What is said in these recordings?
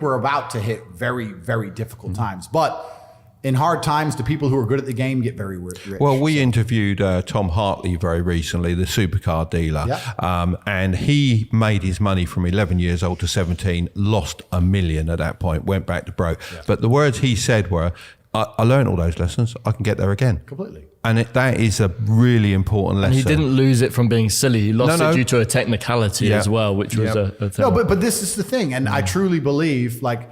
we're about to hit very, very difficult times. But in hard times, the people who are good at the game get very rich. Well, we interviewed Tom Hartley very recently, the supercar dealer, and he made his money from 11 years old to 17, lost $1 million at that point, went back to broke. Yeah. But the words he said were, I learned all those lessons, I can get there again. Completely. And that is a really important lesson. And he didn't lose it from being silly. He lost it due to a technicality as well, which was a thing. No, but this is the thing. And I truly believe, like,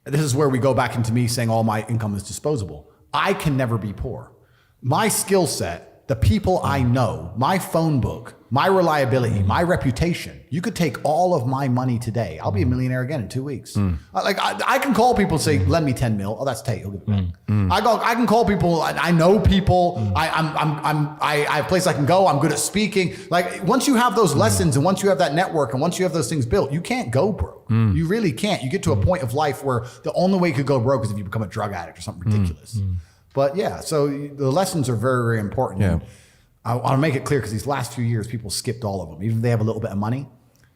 this is where we go back into me saying all my income is disposable. I can never be poor. My skill set, the people I know, my phone book, my reliability, my reputation, you could take all of my money today. I'll be a millionaire again in 2 weeks. Like I can call people and say, lend me 10 mil. Oh, that's Tate. He'll give it back. I can call people. I know people. I have a place I can go. I'm good at speaking. Like once you have those lessons and once you have that network and once you have those things built, you can't go broke. You really can't. You get to a point of life where the only way you could go broke is if you become a drug addict or something ridiculous. But yeah, so the lessons are very, very important. Yeah. I want to make it clear because these last few years, people skipped all of them. Even if they have a little bit of money,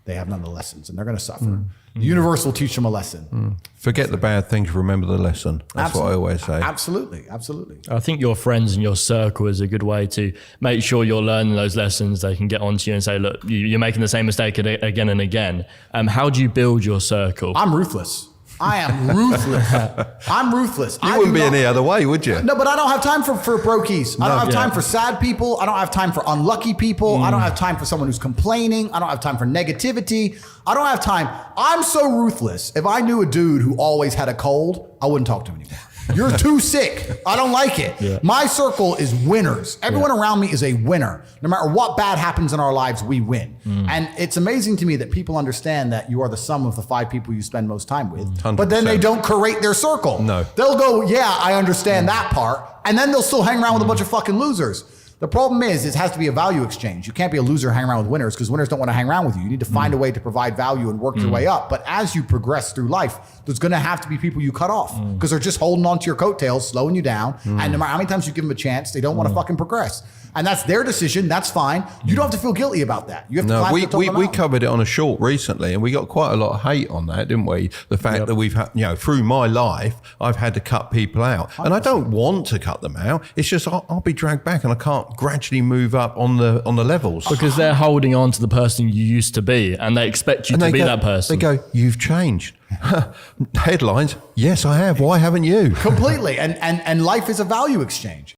they have none of the lessons and they're going to suffer. The universe will teach them a lesson. Forget the bad things, remember the lesson. That's what I always say. Absolutely, absolutely. I think your friends and your circle is a good way to make sure you're learning those lessons. They can get onto you and say, look, you're making the same mistake again and again. How do you build your circle? I'm ruthless. I am ruthless. I'm ruthless. You wouldn't be any other way, would you? No, but I don't have time for brokies. I don't have time for sad people. I don't have time for unlucky people. I don't have time for someone who's complaining. I don't have time for negativity. I don't have time. I'm so ruthless. If I knew a dude who always had a cold, I wouldn't talk to him anymore. You're too sick. I don't like it. Yeah. My circle is winners. Everyone around me is a winner. No matter what bad happens in our lives, we win. And it's amazing to me that people understand that you are the sum of the 5 people you spend most time with. 100%. But then they don't curate their circle. No. They'll go, yeah, I understand that part. And then they'll still hang around with a bunch of fucking losers. The problem is it has to be a value exchange. You can't be a loser hanging around with winners because winners don't want to hang around with you. You need to find a way to provide value and work your way up. But as you progress through life, there's going to have to be people you cut off because they're just holding on to your coattails, slowing you down. And no matter how many times you give them a chance, they don't want to fucking progress. And that's their decision. That's fine. You don't have to feel guilty about that. You have to climb to the top of the we covered it on a short recently, and we got quite a lot of hate on that, didn't we? The fact that we've had, through my life, I've had to cut people out, 100%. And I don't want to cut them out. It's just I'll be dragged back, and I can't gradually move up on the levels because they're holding on to the person you used to be, and they expect you to be that person. They go, "You've changed." Headlines. Yes, I have. Why haven't you? Completely. And life is a value exchange.